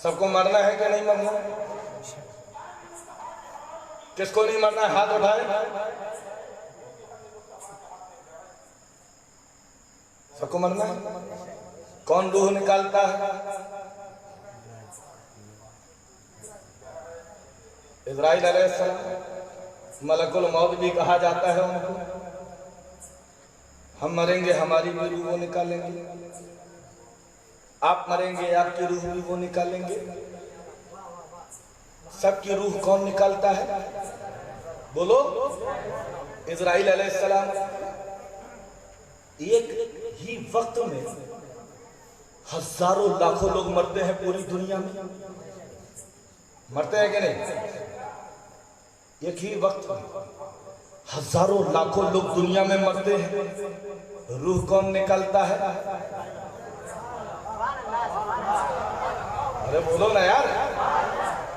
B: سب کو مرنا ہے کہ نہیں مرنا؟ کس کو نہیں مرنا ہے ہاتھ اٹھائے۔ سب کو مرنا ہے؟ کون روح نکالتا ہے؟ اسرائیل علیہ السلام، ملک الموت بھی کہا جاتا ہے ان کو۔ ہم مریں گے ہماری بھی روح وہ نکالیں گے، آپ مریں گے آپ کی روح بھی وہ نکالیں گے۔ سب کی روح کون نکالتا ہے؟ بولو اسرائیل علیہ السلام ایک ہی وقت میں ہزاروں لاکھوں لوگ مرتے ہیں پوری دنیا میں، مرتے ہیں کہ نہیں؟ ایک ہی وقت میں ہزاروں لاکھوں لوگ دنیا میں مرتے ہیں، روح کون نکلتا ہے؟ ارے بولو نا یار،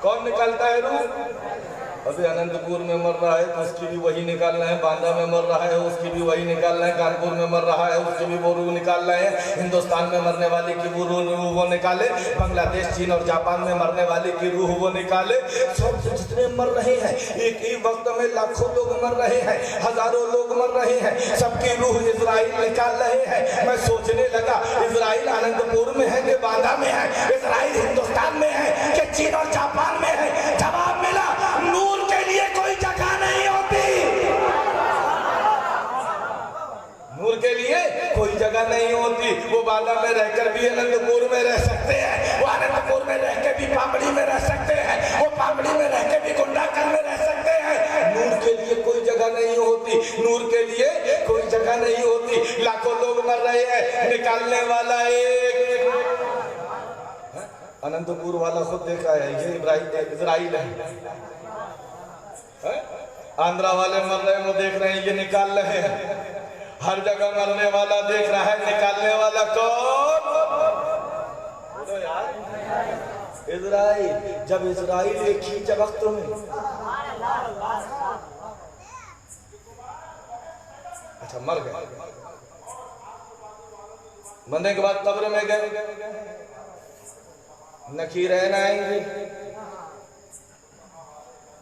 B: کون نکالتا ہے روح؟ ابھی اننت پور میں مر رہا ہے تو اس کی بھی وہی نکالنا ہے، باندہ میں مر رہا ہے اس کی بھی وہی نکالنا ہے، کانپور میں مر رہا ہے اس کی بھی وہ روح نکالنا ہے، ہندوستان میں مرنے والے کی وہ روح وہ نکالے، بنگلہ دیش چین اور جاپان میں مرنے والے کی روح وہ نکالے، سب جتنے مر رہے ہیں ایک ہی وقت میں لاکھوں لوگ مر رہے ہیں، ہزاروں لوگ مر رہے ہیں، سب کی روح اسرائیل نکال رہے ہیں۔ میں سوچنے لگا اسرائیل اننت پور میں ہے کہ باندہ میں ہے، اسرائیل ہندوستان میں ہے کہ چین اور جاپان میں ہے؟ جواب ملا نور کے لیے کوئی جگہ نہیں ہوتی، نور کے لیے کوئی جگہ نہیں ہوتی، وہ باندہ میں رہ کر بھی اننت پور میں رہ سکتے ہیں، وہ اننت پور میں رہ کے بھی پامڑی میں رہ سکتے ہیں، وہ پامڑی میں رہ کے بھی گنڈا کر میں رہ سکتے ہیں، نور کے لیے کوئی جگہ نہیں ہوتی، نور کے لیے کوئی جگہ نہیں ہوتی، لاکھوں لوگ مر رہے ہیں، نکالنے والا ایک، اننت پور والا خود دیکھا ہے یہ اسرائیل ہے، آندھرا والے مر رہے ہیں وہ دیکھ رہے ہیں یہ نکال رہے ہیں، ہر جگہ مرنے والا دیکھ رہا ہے، نکالنے والا کون؟ اسرائیل۔ جب اسرائیل ایک ہی وقت میں اچھا مر گئے، مرنے کے بعد قبر میں گئے، نکیرین آئیں گے،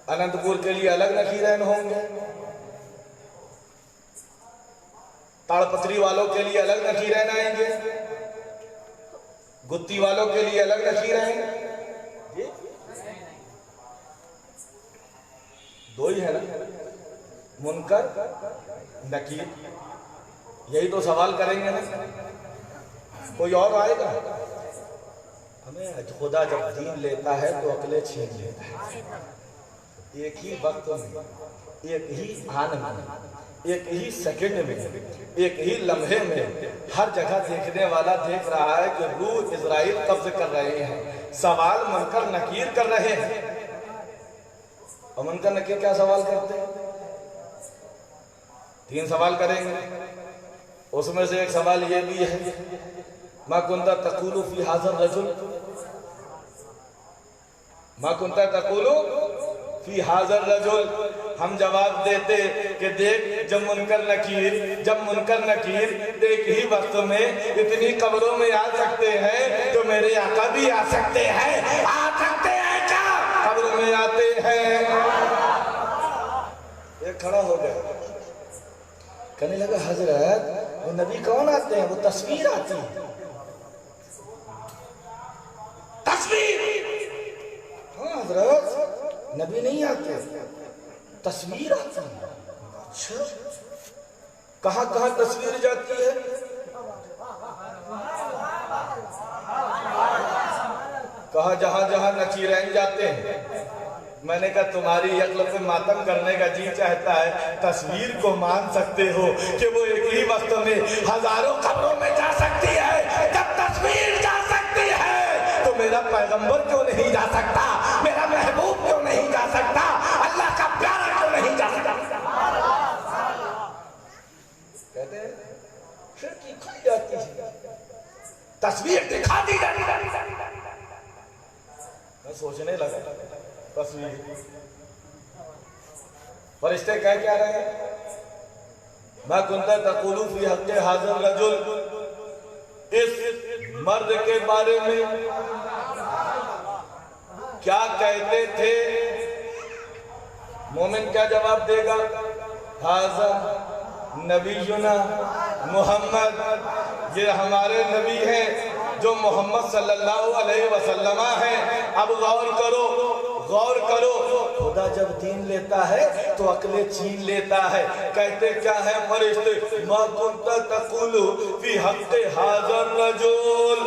B: اننت پور کے لیے الگ نکیرین ہوں گے، تاڑ پتری والوں کے لیے الگ نکیرین آئیں گے، گتی والوں کے لیے الگ نکیرین، دو ہی ہے نا، منکر نکیر، یہی تو سوال کریں گے نا، کوئی اور آئے گا؟ ہمیں خدا جب دین لیتا ہے تو عقلیں چھین لیتا ہے، ایک ہی وقت میں، ایک ہی آن میں، ایک ہی سیکنڈ میں، ایک ہی لمحے میں، ہر جگہ دیکھنے والا دیکھ رہا ہے کہ روح اسرائیل قبض کر رہے ہیں، سوال منکر نکیر کر رہے ہیں، اور منکر نکیر کیا سوال کرتے ہیں؟ 3 سوال کریں گے، اس میں سے ایک سوال یہ بھی ہے ما کنت تقول فی ھذا الرجل، ما کنت تقول فی ھذا الرجل، ہم جواب دیتے کہ دیکھ جب منکر نکیر ایک ہی وقت میں اتنی قبروں میں آ سکتے ہیں تو میرے آقا بھی آ سکتے ہیں کیا؟ قبروں میں آتے ہیں۔ ایک کھڑا ہو گیا، کہنے لگا حضرت وہ نبی کون آتے ہیں؟ وہ تصویر آتی ہے، تصویر؟ ہاں حضرت نبی نہیں آتے، تصویر آتی ہے۔ اچھا کہاں کہاں تصویر جاتی ہے؟ کہا جہاں جہاں نکیرین جاتے ہیں۔ میں نے کہا تمہاری عقل پہ ماتم کرنے کا جی چاہتا ہے، تصویر کو مان سکتے ہو کہ وہ ایک ہی وقت میں ہزاروں قبروں میں جا سکتی ہے، جب تصویر جا سکتی ہے تو میرا پیغمبر کیوں نہیں جا سکتا؟ میرا محبوب کیوں نہیں جا سکتا؟ اللہ کا پیارا کیوں نہیں جا سکتا؟ کہتے ہیں کھڑکی کھل جاتی ہے، تصویر دکھا دی جاتی ہے۔ میں سوچنے لگا تصویر، فرشتے کہہ کیا رہے ہیں؟ ما کنت تقول فی حق ھذا الرجل، اس مرد کے بارے میں کیا کہتے تھے؟ مومن کیا جواب دے گا؟ ھذا نبینا محمد، یہ ہمارے نبی ہیں جو محمد صلی اللہ علیہ وسلم ہیں۔ اب غور کرو، خدا جب دین لیتا ہے تو عقلیں چھین لیتا ہے۔ کہتے کیا ہے فرشتے؟ ما کنت تقول فی حق ھذا الرجل،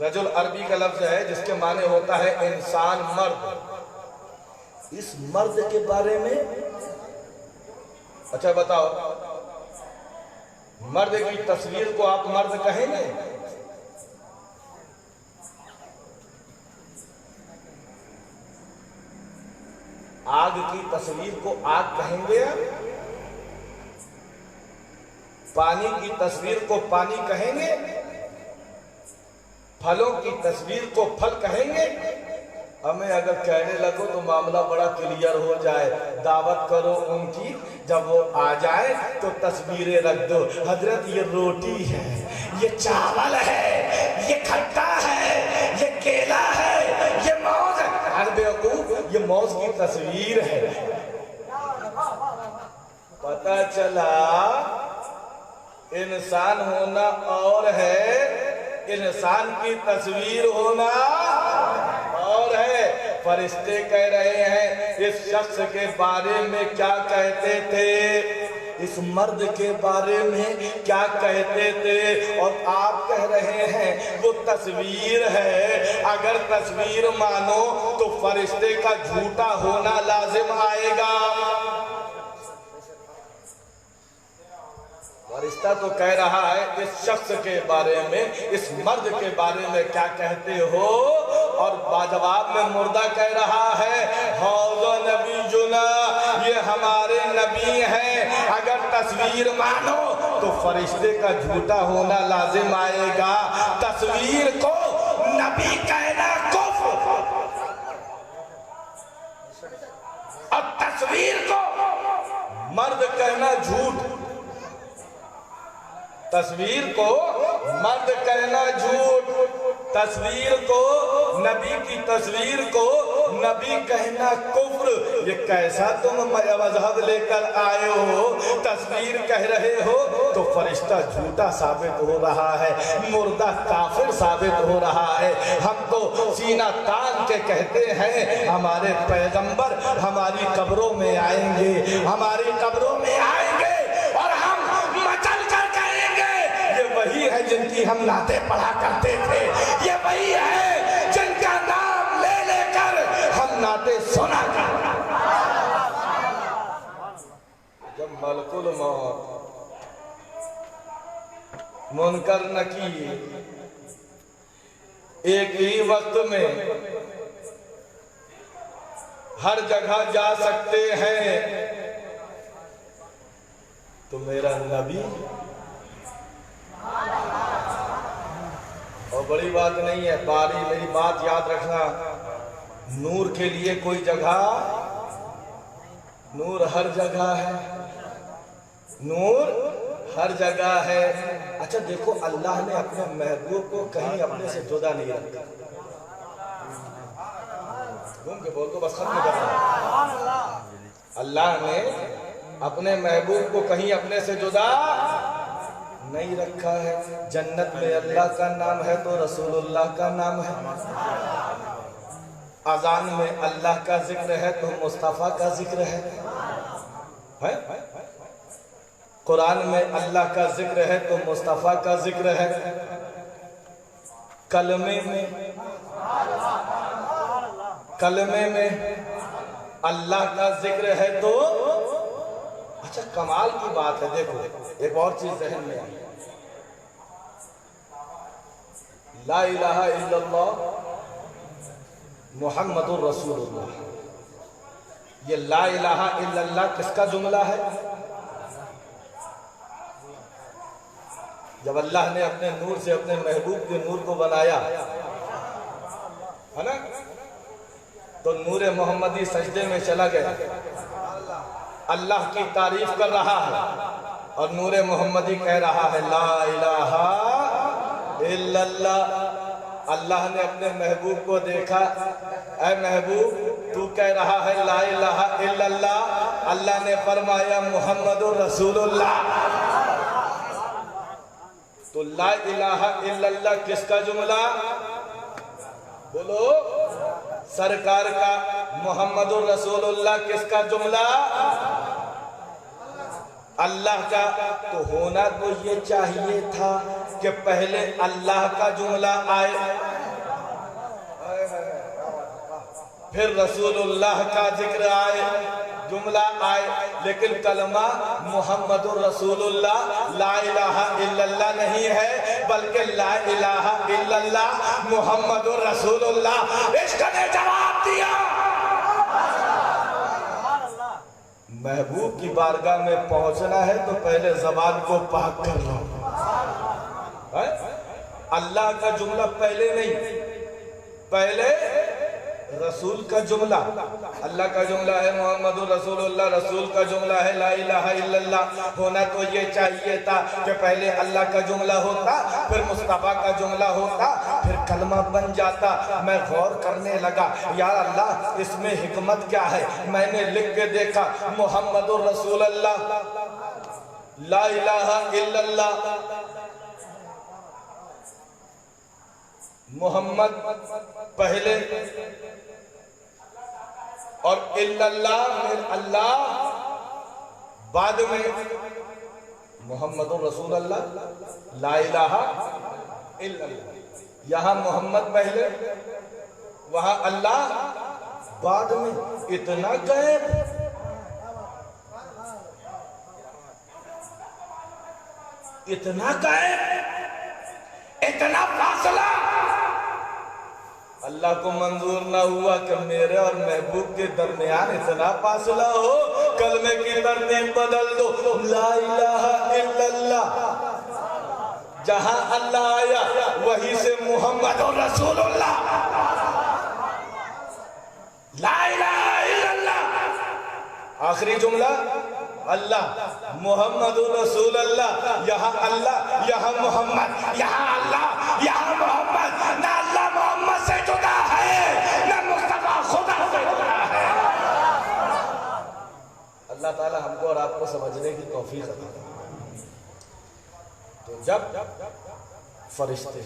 B: رجل عربی کا لفظ ہے جس کے معنی ہوتا ہے انسان، مرد۔ اس مرد کے بارے میں اچھا بتاؤ، مرد کی تصویر کو آپ مرد کہیں گے؟ آگ کی تصویر کو آگ کہیں گے؟ پانی کی تصویر کو پانی کہیں گے؟ پھلوں کی تصویر کو پھل کہیں گے؟ ہمیں اگر کہنے لگو تو معاملہ بڑا کلیئر ہو جائے. دعوت کرو ان کی، جب وہ آ جائے تو تصویریں رکھ دو. حضرت یہ روٹی ہے، یہ چاول ہے، یہ کھٹا ہے، یہ کیلا ہے، یہ موز ہے. ارے بیوقوف، یہ موز کی تصویر ہے. پتہ چلا انسان ہونا اور ہے، انسان کی تصویر ہونا اور ہے. فرشتے کہہ رہے ہیں اس شخص کے بارے میں کیا کہتے تھے، اس مرد کے بارے میں کیا کہتے تھے، اور آپ کہہ رہے ہیں وہ تصویر ہے. اگر تصویر مانو تو فرشتے کا جھوٹا ہونا لازم آئے گا. فرشتہ تو کہہ رہا ہے اس شخص کے بارے میں، اس مرد کے بارے میں کیا کہتے ہو، اور باجواب میں مردہ کہہ رہا ہے ہذا نبینا، یہ ہمارے نبی ہیں. اگر تصویر مانو تو فرشتے کا جھوٹا ہونا لازم آئے گا. تصویر کو نبی کہنا کفر، اور تصویر کو مرد کہنا جھوٹ. تصویر کو مرد کہنا جھوٹ، تصویر کو نبی کی تصویر کو نبی کہنا کفر. یہ کیسا تم مذہب لے کر آئے ہو، تصویر کہہ رہے ہو تو فرشتہ جھوٹا ثابت ہو رہا ہے، مردہ کافر ثابت ہو رہا ہے. ہم تو سینہ تان کے کہتے ہیں ہمارے پیغمبر ہماری قبروں میں آئیں گے، ہماری قبروں میں آئیں گے، اور ہم مچل کر کہیں گے یہ وہی ہے جن کی ہم نعتیں پڑھا کرتے تھے، یہ وہی ہے جن کا نام لے لے کر ہم نعتیں سنا کرتے. جب ملک الموت منکر نکیر ایک ہی وقت میں ہر جگہ جا سکتے ہیں، تو میرا نبی، اور بڑی بات نہیں ہے، باری میری بات یاد رکھنا، نور کے لیے کوئی جگہ، نور ہر جگہ ہے، نور ہر جگہ ہے. اچھا دیکھو، اللہ نے اپنے محبوب کو کہیں اپنے سے جدا نہیں رکھا. گھوم کے بول کو بس ختم کر رہا. اللہ نے اپنے محبوب کو کہیں اپنے سے جدا نہیں رکھا ہے. جنت میں اللہ کا نام ہے تو رسول اللہ کا نام ہے، اذان میں اللہ کا ذکر ہے تو مصطفیٰ کا ذکر ہے، قرآن میں اللہ کا ذکر ہے تو مصطفیٰ کا ذکر ہے، کلمے میں اللہ کا ذکر ہے تو. اچھا کمال کی بات ہے، دیکھو ایک اور چیز ذہن میں آئی، لا الہ الا اللہ محمد الرسول اللہ. یہ لا الہ الا اللہ کس کا جملہ ہے؟ جب اللہ نے اپنے نور سے اپنے محبوب کے نور کو بنایا ہے نا، تو نور محمدی سجدے میں چلا گیا، اللہ کی تعریف کر رہا ہے، اور نور محمدی کہہ رہا ہے لا الہ الا اللہ. اللہ نے اپنے محبوب کو دیکھا، اے محبوب تو کہہ رہا ہے لا الہ الا اللہ، اللہ نے فرمایا محمد رسول اللہ. تو لا الہ الا اللہ کس کا جملہ؟ بولو، سرکار کا. محمد رسول اللہ کس کا جملہ؟ اللہ کا. تو ہونا تو یہ چاہیے تھا کہ پہلے اللہ کا جملہ آئے. پھر رسولullah کا ذکر آئے، جملہ آئے، لیکن کلمہ محمد الرسول اللہ لا الہ الا اللہ نہیں ہے، بلکہ لا الہ الا اللہ محمد الرسول اللہ۔ عشق نے جواب دیا، محبوب کی بارگاہ میں پہنچنا ہے تو پہلے زبان کو پاک کر لو۔ اللہ کا جملہ پہلے نہیں، پہلے رسول کا جملہ۔ اللہ کا جملہ ہے محمد الرسول اللہ، رسول کا جملہ ہے لا الہ الا اللہ۔ ہونا تو یہ چاہیے تھا کہ پہلے اللہ کا جملہ ہوتا، پھر مصطفیٰ کا جملہ ہوتا، پھر کلمہ بن جاتا۔ میں غور کرنے لگا، یا اللہ اس میں حکمت کیا ہے؟ میں نے لکھ کے دیکھا محمد الرسول اللہ لا الہ الا اللہ، محمد پہلے اور الا اللہ اللہ بعد میں، محمد رسول اللہ لا الہ الا اللہ۔ یہاں محمد پہلے، وہاں اللہ بعد میں۔ اتنا غیب، اتنا غیب، اتنا فاصلہ اللہ کو منظور نہ ہوا کہ میرے اور محبوب کے درمیان اتنا فاصلہ ہو۔ کلمے کی ترتیب بدل دو، لا الہ الا اللہ، جہاں اللہ آیا وہیں سے محمد رسول اللہ، لا الہ الا اللہ، آخری جملہ اللہ محمد رسول اللہ۔ یہاں اللہ، یہاں محمد، یہاں اللہ، یہاں محمد۔ نہ اللہ محمد سے جدا ہے، نہ مصطفیٰ خدا سے جدا ہے۔ اللہ تعالی ہم کو اور آپ کو سمجھنے کی توفیق عطا فرمائے۔ تو جب فرشتے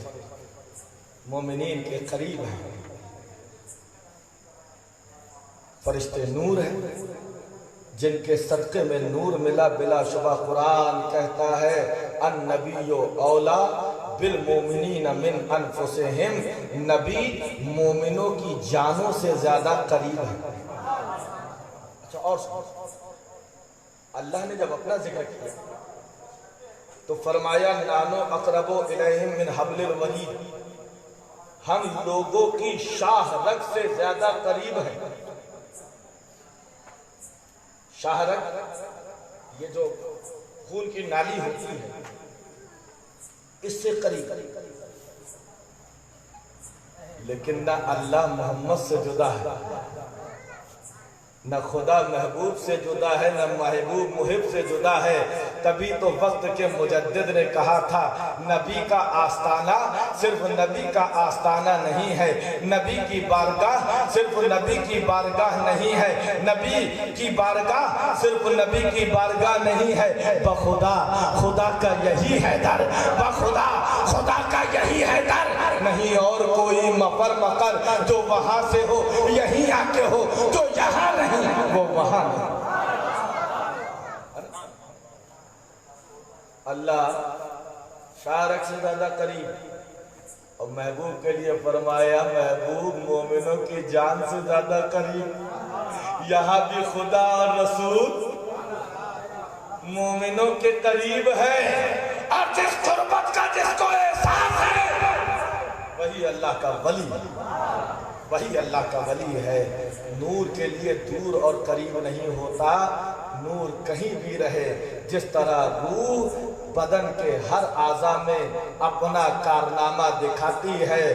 B: مومنین کے قریب ہیں، فرشتے نور ہیں جن کے صدقے میں نور ملا، بلا شبہ قرآن کہتا ہے النبی اولا بالمومنین من انفسہم، نبی مومنوں کی جانوں سے زیادہ قریب ہے۔ اچھا، اور اللہ نے جب اپنا ذکر کیا تو فرمایا نانو اقرب الیہم من حبل الورید، ہم لوگوں کی شاہ رگ سے زیادہ قریب ہیں۔ شاہ رگ یہ جو خون کی نالی ہوتی ہے، اس سے قریب، لیکن نہ اللہ محمد سے جدا ہے، نہ خدا محبوب سے جدا ہے، نہ محبوب محب سے جدا ہے۔ تبھی تو وقت کے مجدد نے کہا تھا نبی کا آستانہ صرف نبی کا آستانہ نہیں ہے، نبی کی بارگاہ صرف نبی کی بارگاہ نہیں ہے، نبی کی بارگاہ صرف نبی کی بارگاہ نہیں ہے، بخدا خدا کا یہی ہے در، بخدا خدا کا یہی ہے در، نہیں اور کوئی مفر مقر جو وہاں سے ہو یہیں آ کے ہو، جو یہاں نہیں وہ وہاں نہیں۔ اللہ شارک سے زیادہ قریب، اور محبوب کے لیے فرمایا محبوب مومنوں کی جان سے زیادہ قریب۔ یہاں بھی خدا اور رسول مومنوں کے قریب ہے، اور جس قربت کا جس کو احساس ہے وہی اللہ کا ولی، وہی اللہ کا ولی ہے۔ نور کے لیے دور اور قریب نہیں ہوتا، نور کہیں بھی رہے۔ جس طرح روح بدن کے ہر اعضاء میں اپنا کارنامہ دکھاتی ہے،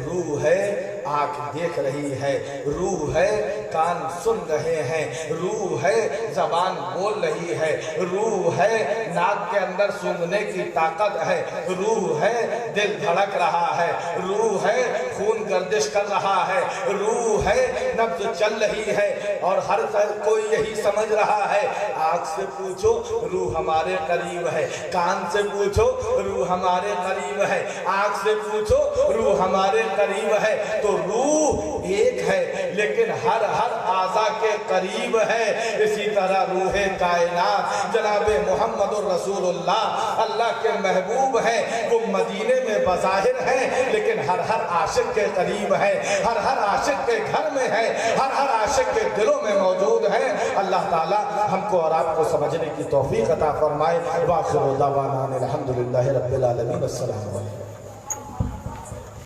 B: روح ہے آنکھ دیکھ رہی ہے، روح ہے کان سن رہے ہیں، روح ہے زبان بول رہی ہے، روح ہے ناک کے اندر سونگھنے کی طاقت ہے، روح ہے دل دھڑک رہا ہے، روح ہے خون گردش کر رہا ہے، روح ہے نبض چل رہی ہے، اور ہر کوئی یہی سمجھ رہا ہے۔ آنکھ سے پوچھو روح ہمارے قریب ہے، کان سے پوچھو روح ہمارے قریب ہے، آنکھ سے پوچھو روح ہمارے قریب ہے۔ تو روح ایک ہے لیکن ہر اعضا کے قریب ہے. اسی طرح روح کائنات جناب محمد الرسول اللہ اللہ کے محبوب ہیں. وہ مدینے میں بظاہر ہیں لیکن ہر عاشق کے قریب ہے, ہر عاشق کے گھر میں ہے, ہر عاشق کے دلوں میں موجود ہے. اللہ تعالی ہم کو اور آپ کو سمجھنے کی توفیق عطا فرمائے. وآخر دعوانا الحمدللہ رب العالمین. السلام علیکم.